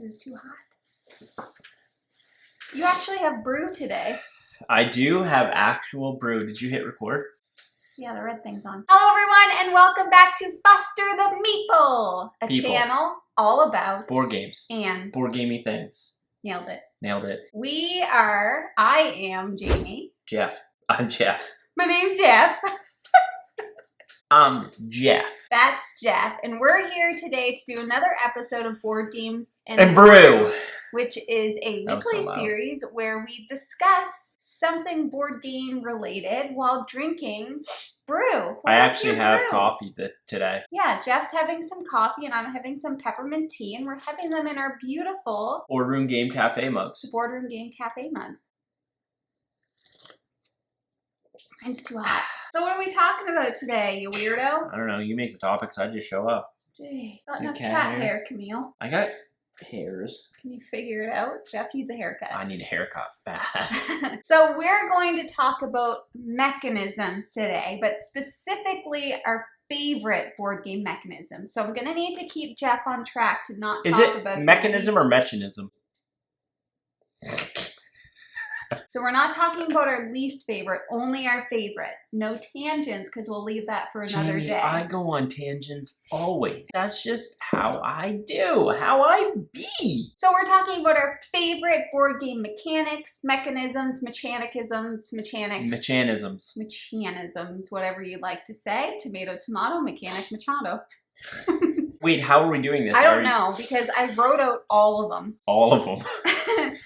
is too hot. You actually have brew today. I do have actual brew. Did you hit record? Yeah, the red thing's on. Hello everyone and welcome back to Foster the Meeple, a channel all about board games and board gamey things. Nailed it. Nailed it. I am Jamie. Jeff. I'm Jeff. My name's Jeff. I'm Jeff. That's Jeff, and we're here today to do another episode of Board Games and Brew, which is a weekly series where we discuss something board game related while drinking brew. I actually have coffee today. Yeah, Jeff's having some coffee and I'm having some peppermint tea, and we're having them in our beautiful Boardroom Game Cafe mugs. Boardroom Game Cafe mugs. Mine's too hot. So what are we talking about today, you weirdo? I don't know. You make the topics. I just show up. Gee, got enough cat hair, Camille. I got hairs. Can you figure it out? Jeff needs a haircut. I need a haircut bad. So we're going to talk about mechanisms today, but specifically our favorite board game mechanism. So I'm going to need to keep Jeff on track to not talk about... Is it mechanism or mechanism? So we're not talking about our least favorite, only our favorite. No tangents, because we'll leave that for another day. I go on tangents always. That's just how I do, how I be. So we're talking about our favorite board game mechanics, mechanisms, mechanisms, whatever you like to say. Tomato, tomato, mechanic, machado. Wait, how are we doing this? I don't know, because I wrote out all of them. All of them?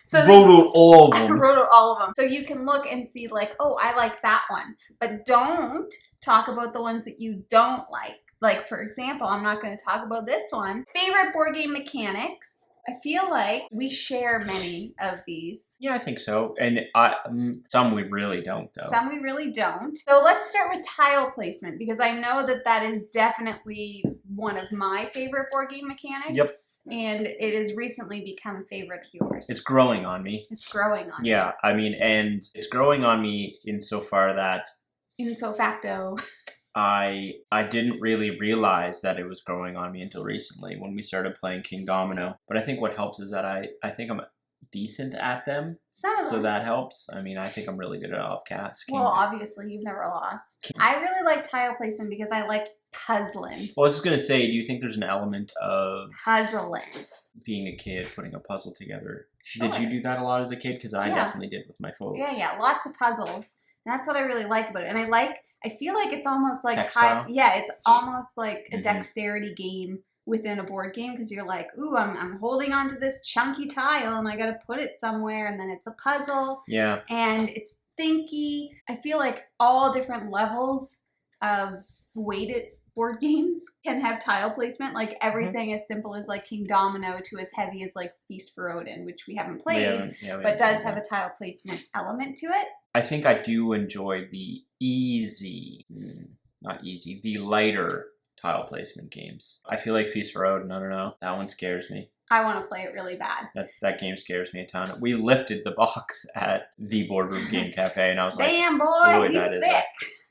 So wrote out all of them. I wrote out all of them. So you can look and see like, oh, I like that one. But don't talk about the ones that you don't like. Like, for example, I'm not going to talk about this one. Favorite board game mechanics. I feel like we share many of these. Yeah, I think so. And some we really don't, though. Some we really don't. So let's start with tile placement, because I know that that is definitely one of my favorite board game mechanics. Yep. And it has recently become a favorite of yours. It's growing on me. It's growing on you. Yeah, I mean, and it's growing on me insofar that... Ipso facto. I didn't really realize that it was growing on me until recently when we started playing King Domino. But I think what helps is that I think I'm decent at them. So that helps. I mean, I think I'm really good at all cats. Well, obviously, you've never lost. I really like tile placement because I like puzzling. Well, I was just going to say, do you think there's an element of... puzzling. Being a kid, putting a puzzle together. Sure. Did you do that a lot as a kid? Because I definitely did with my folks. Yeah, lots of puzzles. And that's what I really like about it. And I feel like it's almost like it's almost like a dexterity game within a board game, because you're like, ooh, I'm holding on to this chunky tile and I got to put it somewhere, and then it's a puzzle. Yeah. And it's thinky. I feel like all different levels of weighted board games can have tile placement, like everything as simple as like King Domino to as heavy as like Feast for Odin, which we haven't played, but does have a tile placement element to it. I think I do enjoy the the lighter tile placement games. I feel like Feast for Odin, I don't know, that one scares me. I want to play it really bad. That game scares me a ton. We lifted the box at the Boardroom Game Cafe, and I was like, damn boy, he's thick.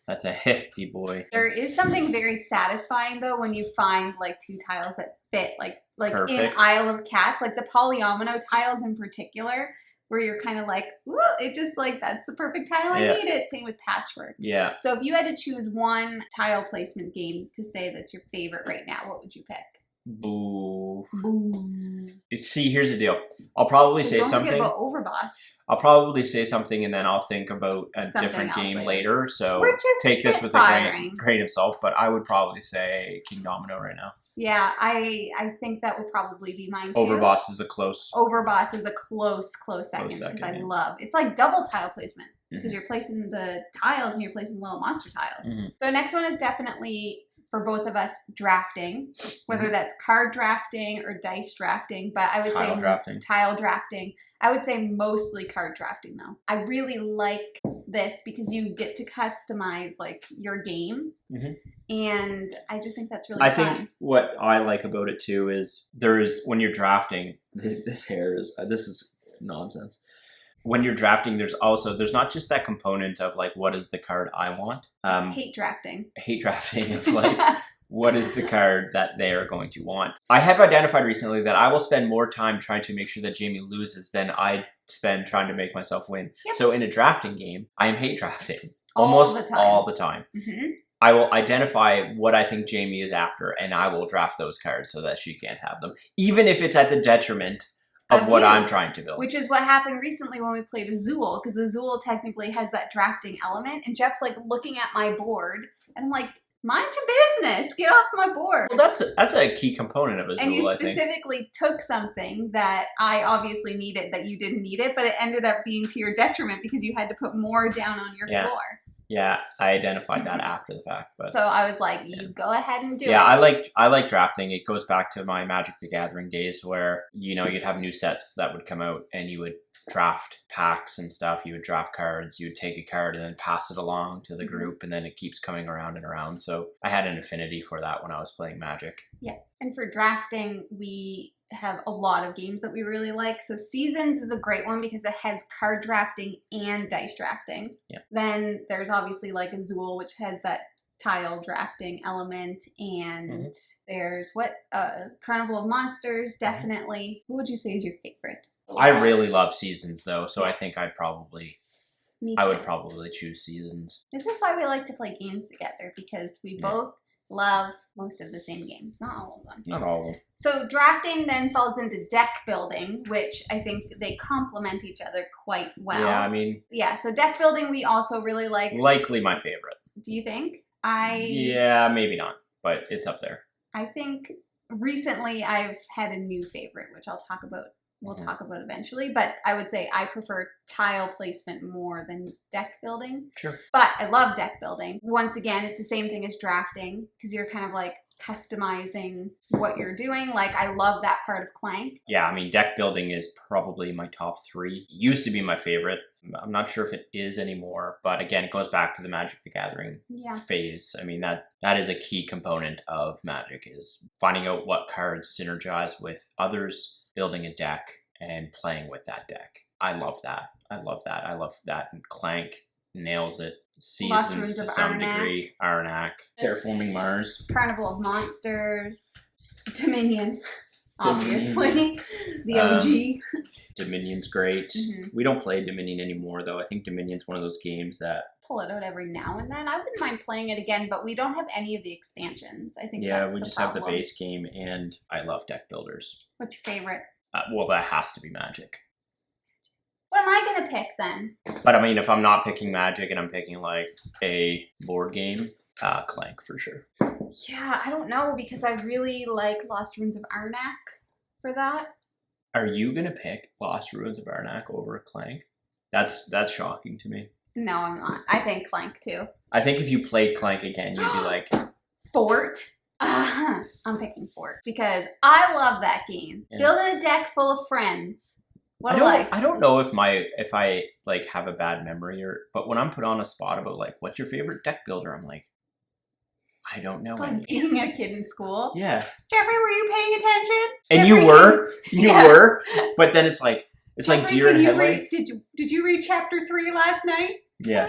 That's a hefty boy. There is something very satisfying though when you find like two tiles that fit, like perfect. In Isle of Cats, like the polyomino tiles in particular, where you're kind of like, ooh, it just like, that's the perfect tile, I need it. Same with Patchwork. Yeah. So if you had to choose one tile placement game to say that's your favorite right now, what would you pick? Boo. Boo. See, here's the deal. I'll probably say something. Don't forget about Overboss. I'll probably say something and then I'll think about a different game later. So take this with a grain of salt, but I would probably say King Domino right now. Yeah, I think that would probably be mine too. Overboss is a close second because I love it's like double tile placement because you're placing the tiles and you're placing little monster tiles. So next one is definitely for both of us drafting, whether that's card drafting or dice drafting, but I would say tile drafting. I would say mostly card drafting though. I really like this because you get to customize like your game. And I just think that's really fun. I think what I like about it too is when you're drafting, this is nonsense. When you're drafting, there's not just that component of like, what is the card I want? Hate drafting of like, what is the card that they are going to want. I have identified recently that I will spend more time trying to make sure that Jamie loses than I spend trying to make myself win. Yep. So in a drafting game, I am hate drafting almost all the time. Mm-hmm. I will identify what I think Jamie is after, and I will draft those cards so that she can't have them, even if it's at the detriment of what I'm trying to build. Which is what happened recently when we played Azul, because Azul technically has that drafting element, and Jeff's like looking at my board, and I'm like, mind your business, get off my board. Well, that's a key component of Azul, and you specifically took something that I obviously needed that you didn't need it, but it ended up being to your detriment because you had to put more down on your floor. Yeah, I identified that after the fact. But so I was like, you go ahead and do it. Yeah, I like drafting. It goes back to my Magic the Gathering days where, you know, you'd have new sets that would come out and you would draft packs and stuff. You would draft cards. You would take a card and then pass it along to the group, and then it keeps coming around and around. So I had an affinity for that when I was playing Magic. Yeah, and for drafting, we have a lot of games that we really like. So Seasons is a great one because it has card drafting and dice drafting. Yeah. Then there's obviously like Azul, which has that tile drafting element, and there's Carnival of Monsters, definitely. Who would you say is your favorite? I really love Seasons though, so I think I would probably choose Seasons. This is why we like to play games together, because we both love most of the same games. Not all of them. Not all of them. So drafting then falls into deck building, which I think they complement each other quite well. Yeah, I mean... Yeah, so deck building we also really like. Likely my favorite. Do you think? Yeah, maybe not, but it's up there. I think recently I've had a new favorite, which I'll talk about. We'll talk about eventually, but I would say I prefer tile placement more than deck building. Sure. But I love deck building. Once again, it's the same thing as drafting, because you're kind of like customizing what you're doing. Like, I love that part of Clank. Yeah, I mean, deck building is probably my top 3. It used to be my favorite. I'm not sure if it is anymore, but again, it goes back to the Magic the Gathering phase. I mean, that is a key component of Magic, is finding out what cards synergize with others, building a deck, and playing with that deck. I love that. I love that. And Clank nails it. Seasons to some degree. Arnak. Terraforming Mars. Carnival of Monsters. Dominion. Obviously. The OG. Dominion's great. We don't play Dominion anymore, though. I think Dominion's one of those games that... Pull it out every now and then. I wouldn't mind playing it again, but we don't have any of the expansions. I think that's the problem. Yeah, we just have the base game, and I love deck builders. What's your favorite? Well, that has to be Magic. What am I going to pick, then? But, I mean, if I'm not picking Magic and I'm picking, like, a board game, Clank for sure. Yeah, I don't know, because I really like Lost Ruins of Arnak for that. Are you going to pick Lost Ruins of Arnak over Clank? That's shocking to me. No, I'm not. I think Clank, too. I think if you played Clank again, you'd be like... Fort? I'm picking Fort, because I love that game. Yeah. Building a deck full of friends. What a life. I don't know if I like have a bad memory, but when I'm put on a spot about like, what's your favorite deck builder? I'm like, I don't know. It's like being a kid in school. Yeah. Jeffrey, were you paying attention? And Jeffrey, you were, but then it's like deer in headlights. Did you read chapter 3 last night? Yeah.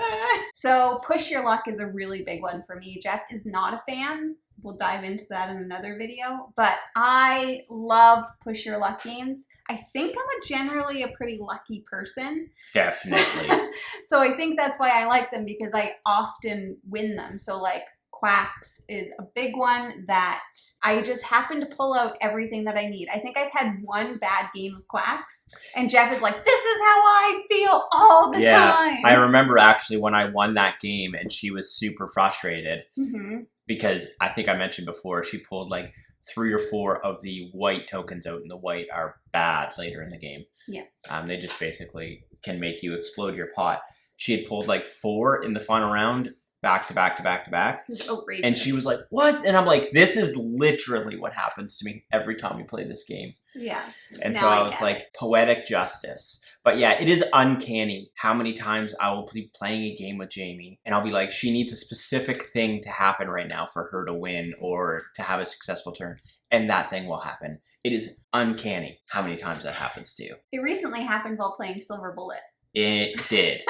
So Push Your Luck is a really big one for me. Jeff is not a fan. We'll dive into that in another video. But I love Push Your Luck games. I think I'm generally a pretty lucky person. Definitely. So I think that's why I like them, because I often win them. So like Quacks is a big one that I just happen to pull out everything that I need. I think I've had one bad game of Quacks, and Jeff is like, this is how I feel all the time. I remember actually when I won that game and she was super frustrated because I think I mentioned before, she pulled like 3 or 4 of the white tokens out, and the white are bad later in the game. Yeah. They just basically can make you explode your pot. She had pulled like 4 in the final round, back to back to back to back. It was outrageous. And she was like, what? And I'm like, this is literally what happens to me every time we play this game. Yeah. And so I was like, poetic justice. But yeah, it is uncanny how many times I will be playing a game with Jamie and I'll be like, she needs a specific thing to happen right now for her to win or to have a successful turn. And that thing will happen. It is uncanny how many times that happens to you. It recently happened while playing Silver Bullet. It did.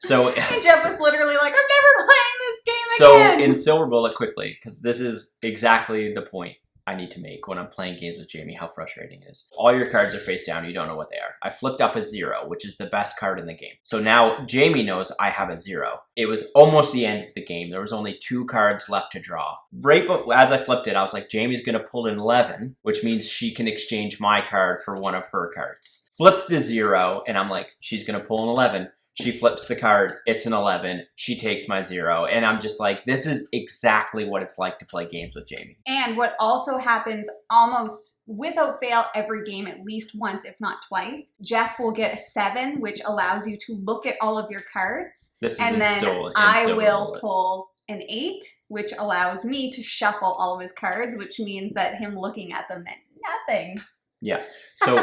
So and Jeff was literally like, I'm never playing this game So again. in Silver Bullet, quickly, because this is exactly the point I need to make when I'm playing games with Jamie, how frustrating it is. All your cards are face down, you don't know what they are. I flipped up a 0, which is the best card in the game. So now Jamie knows I have a 0. It was almost the end of the game. There was only 2 cards left to draw. Right as I flipped it, I was like, Jamie's gonna pull an 11, which means she can exchange my card for one of her cards. Flip the 0, and I'm like, she's gonna pull an 11. She flips the card, it's an 11, she takes my 0, and I'm just like, this is exactly what it's like to play games with Jamie. And what also happens almost without fail every game, at least once, if not twice, Jeff will get a 7, which allows you to look at all of your cards. This is and then still I will pull an 8, which allows me to shuffle all of his cards, which means that him looking at them meant nothing. Yeah. So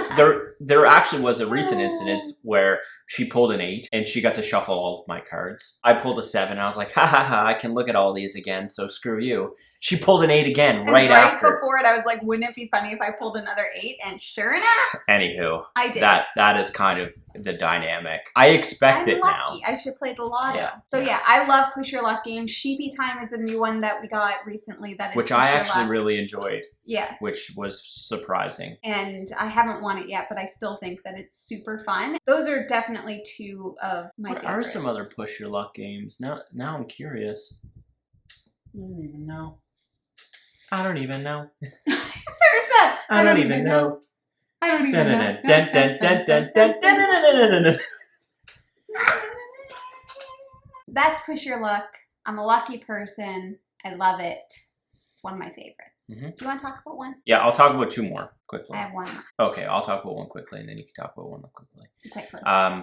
there actually was a recent incident where she pulled an 8 and she got to shuffle all of my cards. I pulled a 7 and I was like, ha ha ha, I can look at all these again, so screw you. She pulled an 8 again right after. Right before it, I was like, wouldn't it be funny if I pulled another 8? And sure enough, anywho, I did. That is kind of the dynamic. I expect it lucky. now. I should play the lotto. Yeah. So yeah, I love Push Your Luck games. Sheepy Time is a new one that we got recently. That is which I actually really enjoyed. Yeah. Which was surprising. And I haven't won it yet, but I still think that it's super fun. Those are definitely 2 of my favorites. What are some other Push Your Luck games? Now I'm curious. I don't even know. I don't even know. Heard that. I don't even know. I don't even know. That's Push Your Luck. I'm a lucky person. I love it. It's one of my favorites. Mm-hmm. Do you want to talk about one? Yeah, I'll talk about 2 more quickly. I have 1 more. Okay, I'll talk about 1 quickly, and then you can talk about 1 quickly.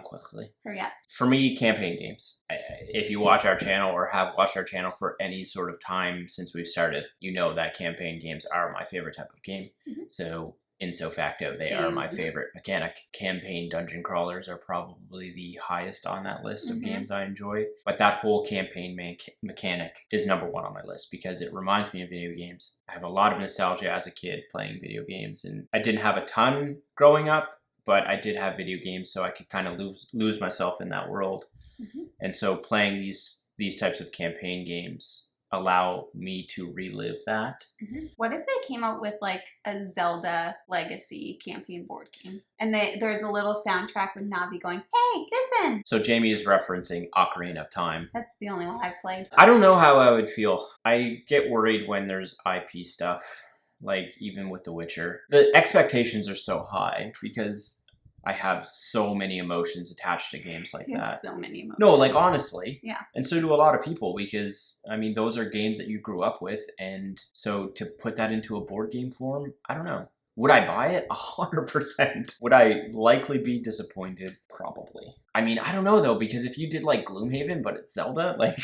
Quickly. Hurry up. For me, campaign games. If you watch our channel or have watched our channel for any sort of time since we've started, you know that campaign games are my favorite type of game. Mm-hmm. So ipso facto, they are my favorite mechanic. Campaign dungeon crawlers are probably the highest on that list of games I enjoy. But that whole campaign mechanic is number 1 on my list because it reminds me of video games. I have a lot of nostalgia as a kid playing video games, and I didn't have a ton growing up, but I did have video games, so I could kind of lose myself in that world. Mm-hmm. And so playing these types of campaign games allow me to relive that. Mm-hmm. What if they came out with like a Zelda Legacy campaign board game? And there's a little soundtrack with Navi going, hey, listen! So Jamie is referencing Ocarina of Time. That's the only one I've played. I don't know how I would feel. I get worried when there's IP stuff, like even with The Witcher. The expectations are so high because I have so many emotions attached to games like that. So many emotions. No, like honestly. Yeah. And so do a lot of people because, I mean, those are games that you grew up with. And so to put that into a board game form, I don't know. Would I buy it? 100%. Would I likely be disappointed? Probably. I mean, I don't know though, because if you did like Gloomhaven, but it's Zelda, like,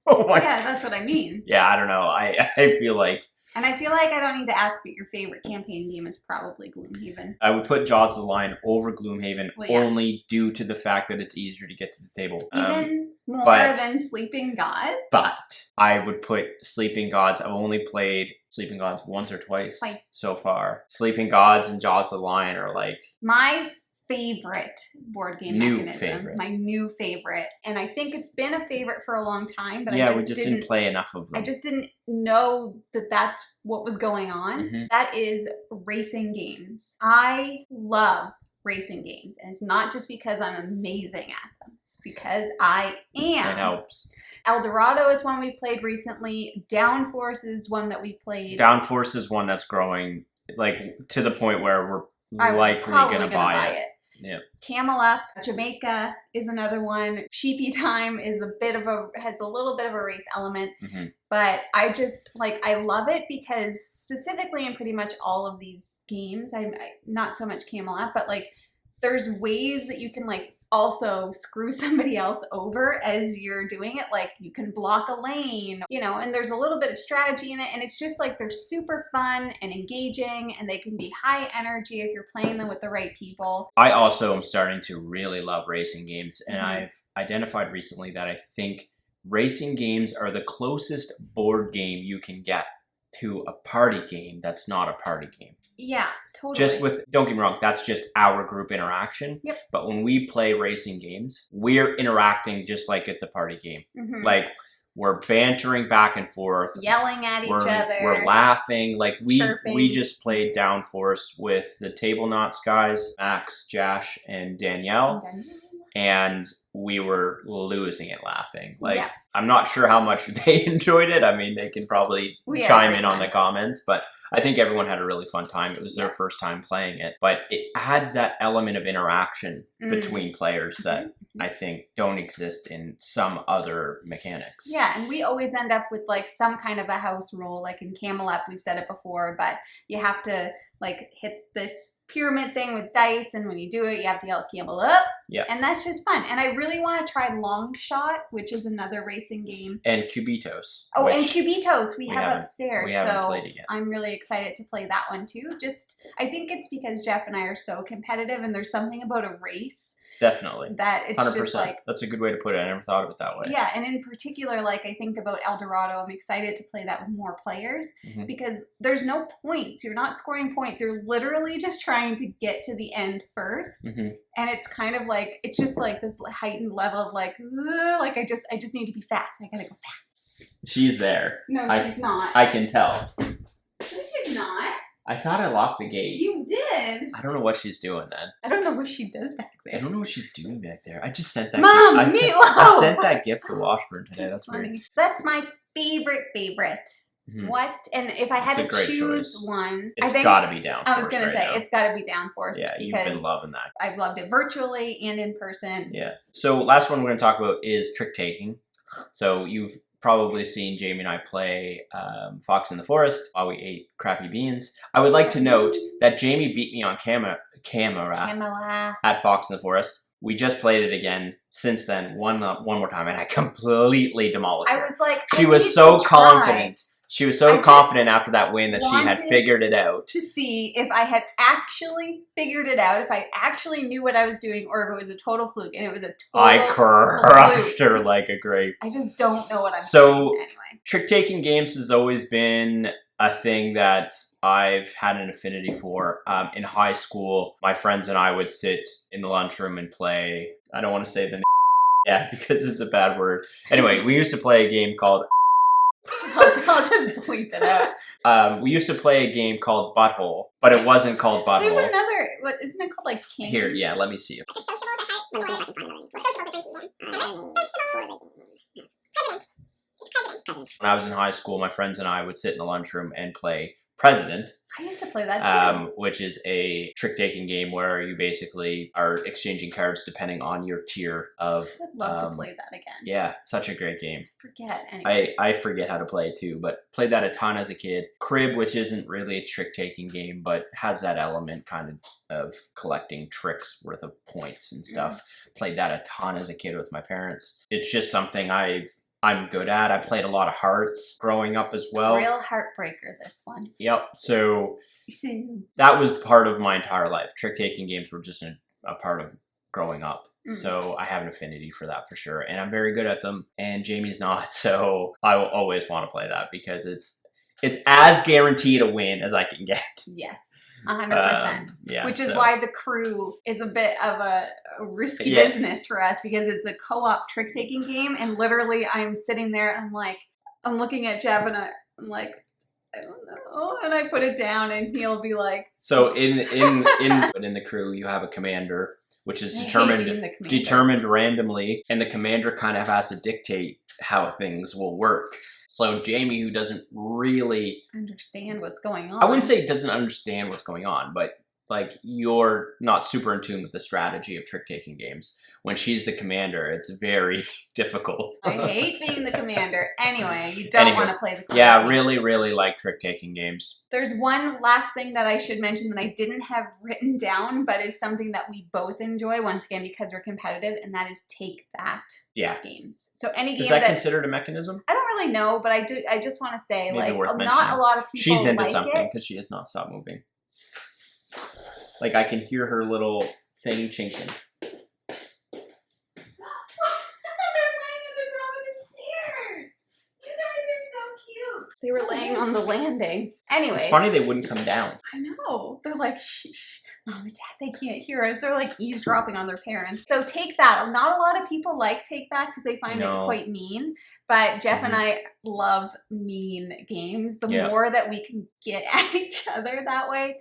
oh my. Yeah, that's what I mean. Yeah, I don't know. I feel like. And I feel like I don't need to ask, but your favorite campaign game is probably Gloomhaven. I would put Jaws of the Lion over Gloomhaven only due to the fact that it's easier to get to the table. Even more than Sleeping Gods? But I would put Sleeping Gods. I've only played Sleeping Gods once or twice so far. Sleeping Gods and Jaws of the Lion are like... my favorite board game mechanism. My new favorite. And I think it's been a favorite for a long time, but we just didn't play enough of them. I just didn't know that that's what was going on. Mm-hmm. That is racing games. I love racing games. And it's not just because I'm amazing at them. Because I am. It helps. El Dorado is one we've played recently. Downforce is one that we've played. Downforce is one that's growing like to the point where we're likely going to buy it. Yeah. Camel Up, Jamaica is another one. Sheepy Time is has a little bit of a race element, but I just I love it because specifically in pretty much all of these games, I not so much Camel Up, but there's ways that you can also screw somebody else over as you're doing it. Like you can block a lane, and there's a little bit of strategy in it. And it's just they're super fun and engaging, and they can be high energy if you're playing them with the right people. I also am starting to really love racing games. And I've identified recently that I think racing games are the closest board game you can get to a party game that's not a party game. Yeah, totally. Just with, don't get me wrong, that's just our group interaction. Yep. But when we play racing games, we're interacting just like it's a party game. Mm-hmm. Like, we're bantering back and forth. Yelling at each other. We're laughing. Like, chirping. we just played Downforce with the Table Knots guys, Max, Josh, and Danielle. And we were losing it laughing. Like, yeah. I'm not sure how much they enjoyed it. I mean, they can probably chime in on the comments, but I think everyone had a really fun time. It was their first time playing it, but it adds that element of interaction between players that I think don't exist in some other mechanics. Yeah, and we always end up with like some kind of a house rule. Like in Camel Up, we've said it before, but you have to like hit this pyramid thing with dice, and when you do it, you have to yell Camel Up. Yeah. And that's just fun. And I really want to try Long Shot, which is another racing game. And Cubitos. Oh, and Cubitos we have upstairs. We haven't played it yet. I'm really excited to play that one too. I think it's because Jeff and I are so competitive, and there's something about a race. Definitely. That it's 100%. Just like... That's a good way to put it. I never thought of it that way. Yeah, and in particular, like I think about El Dorado, I'm excited to play that with more players because there's no points. You're not scoring points. You're literally just trying to get to the end first. And it's kind of like, it's just like this heightened level of like I just need to be fast. I gotta go fast. She's there. No, she's not. I can tell. No, she's not. I thought I locked the gate. You did. I don't know what she's doing then. I don't know what she does back there. I don't know what she's doing back there. I just sent that. Mom, I sent that gift to Washburn today. That's weird. So that's my favorite. What? And if I had to choose one, it's got to be Downforce. I was gonna say it's got to be Downforce. Yeah, you've been loving that. I've loved it virtually and in person. Yeah. So last one we're gonna talk about is trick taking. So you've probably seen Jamie and I play Fox in the Forest while we ate crappy beans. I would like to note that Jamie beat me on camera at Fox in the Forest. We just played it again since then, one more time, and I completely demolished her. I was like, she was so confident. She was so confident after that win that she had figured it out. To see if I had actually figured it out, if I actually knew what I was doing, or if it was a total fluke. And it was a total crushed her like a grape. I just don't know what I'm doing anyway. Trick-taking games has always been a thing that I've had an affinity for. In high school, my friends and I would sit in the lunchroom and play. I don't want to say the name. Yeah, because it's a bad word. Anyway, we used to play a game called... I'll just bleep it out. We used to play a game called Butthole, but it wasn't called Butthole. There's another, isn't it called like Kings? Here, yeah, let me see. When I was in high school, my friends and I would sit in the lunchroom and play President. I used to play that too. Which is a trick-taking game where you basically are exchanging cards depending on your tier of... I would love to play that again. Yeah, such a great game. Anyway. I forget how to play it too, but played that a ton as a kid. Crib, which isn't really a trick-taking game, but has that element kind of collecting tricks worth of points and stuff. Played that a ton as a kid with my parents. It's just something I'm good at. I played a lot of Hearts growing up as well. Real heartbreaker, this one. Yep. So that was part of my entire life. Trick-taking games were just a part of growing up. So I have an affinity for that for sure. And I'm very good at them. And Jamie's not. So I will always want to play that because it's as guaranteed a win as I can get. Yes. 100%. Yeah, which is why the crew is a bit of a risky business for us because it's a co-op trick-taking game, and literally I'm sitting there and I'm looking at Jeff and I'm like, I don't know, and I put it down and he'll be like. So in the crew you have a commander, which is determined randomly, and the commander kind of has to dictate how things will work. So Jamie, who doesn't really understand what's going on. I wouldn't say doesn't understand what's going on, but like you're not super in tune with the strategy of trick-taking games. When she's the commander, it's very difficult. I hate being the commander. Anyway, you don't want to play the commander. Yeah, really like trick-taking games. There's one last thing that I should mention that I didn't have written down, but is something that we both enjoy, once again, because we're competitive, and that is Take That games. So any game is that considered a mechanism? I don't really know, but I just want to say, maybe like, not a lot of people she's into something because she has not stopped moving. Like, I can hear her little thing chinking. They were laying on the landing. Anyways. It's funny they wouldn't come down. I know. They're like, shh, Mom and Dad, they can't hear us. They're like eavesdropping on their parents. So Take That. Not a lot of people like Take That because they find it quite mean. But Jeff and I love mean games. The more that we can get at each other that way,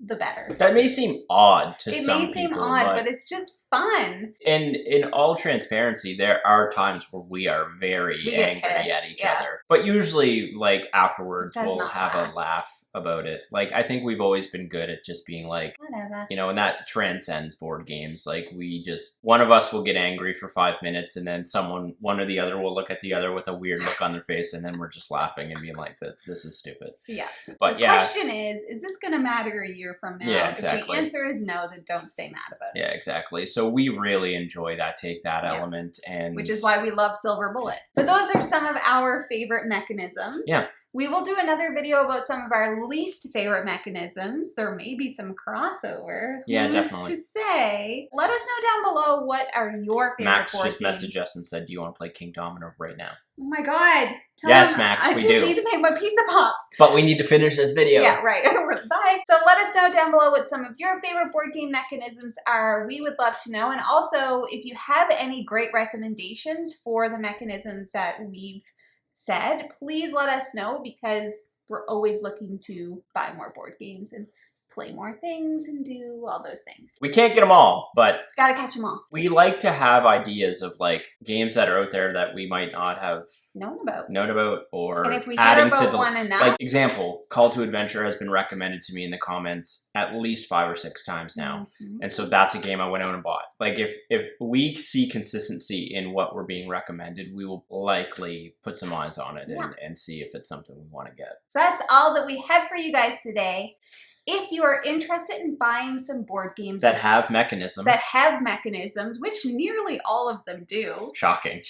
the better. That may seem odd to some people. It may seem odd, but it's just fun. And in all transparency, there are times where we are very angry at each other. But usually, like, afterwards, we'll have a laugh about it. Like, I think we've always been good at just being like, whatever. You know, and that transcends board games. Like, one of us will get angry for 5 minutes, and then one or the other will look at the other with a weird look on their face, and then we're just laughing and being like, this is stupid. Yeah. But the question is this going to matter a year from now? Yeah, exactly. If the answer is no, then don't stay mad about it. Yeah, exactly. So we really enjoy that Take That element, and which is why we love Silver Bullet. But those are some of our favorite mechanisms. Yeah. We will do another video about some of our least favorite mechanisms. There may be some crossover. Yeah, Who's definitely. to say? Let us know down below what are your favorite Max board just games. messaged us and said, do you want to play King Domino right now? Oh my God. Yes, Max, we do. I just need to make my pizza pops. But we need to finish this video. Yeah, right. Bye. So let us know down below what some of your favorite board game mechanisms are. We would love to know. And also, if you have any great recommendations for the mechanisms that we've said, please let us know, because we're always looking to buy more board games and play more things and do all those things. We can't get them all, but gotta catch them all. We like to have ideas of like games that are out there that we might not have known about, or and if we adding hear about to the one enough. Like example, Call to Adventure has been recommended to me in the comments at least 5 or 6 times now, and so that's a game I went out and bought. Like if we see consistency in what we're being recommended, we will likely put some eyes on it and see if it's something we want to get. That's all that we have for you guys today. If you are interested in buying some board games that have mechanisms, which nearly all of them do. Shocking.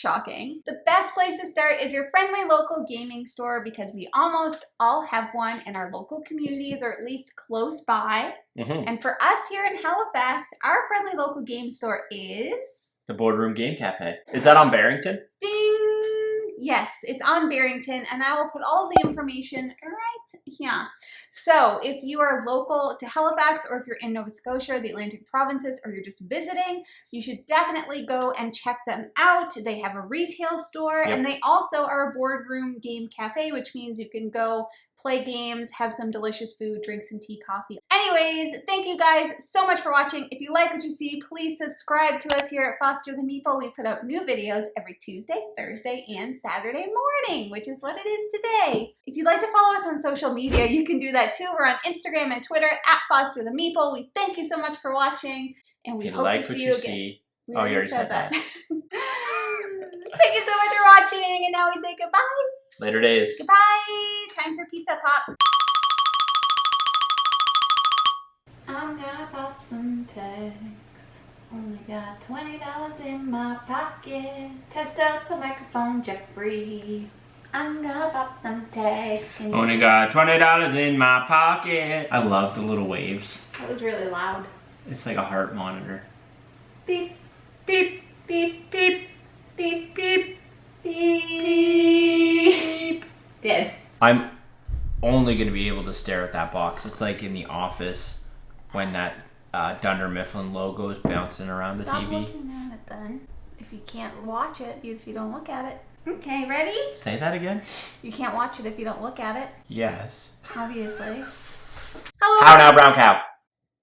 The best place to start is your friendly local gaming store, because we almost all have one in our local communities, or at least close by. And for us here in Halifax, our friendly local game store is the Boardroom Game Cafe. Is that on Barrington? Ding! Yes, it's on Barrington, and I will put all of the information right here. So if you are local to Halifax, or if you're in Nova Scotia, the Atlantic provinces, or you're just visiting, you should definitely go and check them out. They have a retail store, and they also are a Boardroom Game Cafe, which means you can go play games, have some delicious food, drink some tea, coffee. Anyways, thank you guys so much for watching. If you like what you see, please subscribe to us here at Foster the Meeple. We put out new videos every Tuesday, Thursday, and Saturday morning, which is what it is today. If you'd like to follow us on social media, you can do that too. We're on Instagram and Twitter at Foster the Meeple. We thank you so much for watching, and we hope to see you again. You already said that. Thank you so much for watching, and now we say goodbye. Later days. Goodbye. Time for pizza pops. I'm gonna pop some tags. Only got $20 in my pocket. Test out the microphone, Jeffrey. I'm gonna pop some tags. Only got $20 in my pocket. I love the little waves. That was really loud. It's like a heart monitor. Beep, beep, beep, beep, beep, beep. Beep. Dead. I'm only going to be able to stare at that box. It's like in The Office when that Dunder Mifflin logo is bouncing around the TV. Stop looking at it then. If you can't watch it, if you don't look at it. Okay, ready? Say that again? You can't watch it if you don't look at it. Yes. Obviously. Hello. How now, brown cow?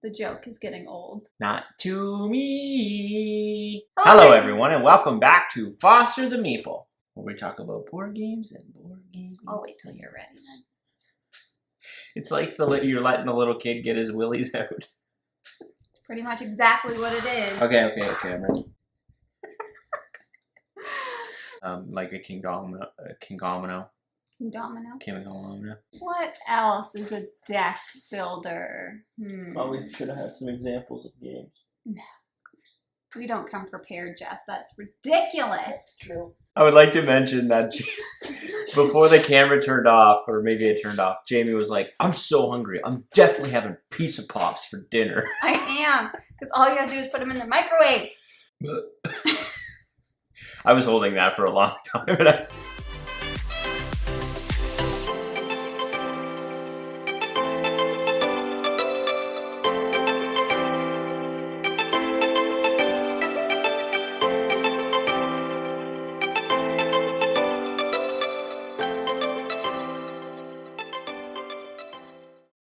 The joke is getting old. Not to me. Hello everyone, and welcome back to Foster the Meeple, where we talk about board games and board games. I'll wait till you're ready then. It's like you're letting the little kid get his willies out. It's pretty much exactly what it is. Okay, I'm ready. Like a King Domino. What else is a deck builder? Probably should have had some examples of games. No. We don't come prepared, Jeff. That's ridiculous. That's true. I would like to mention that before the camera turned off, or maybe it turned off, Jamie was like, I'm so hungry. I'm definitely having pizza pops for dinner. I am. Because all you gotta do is put them in the microwave. I was holding that for a long time. And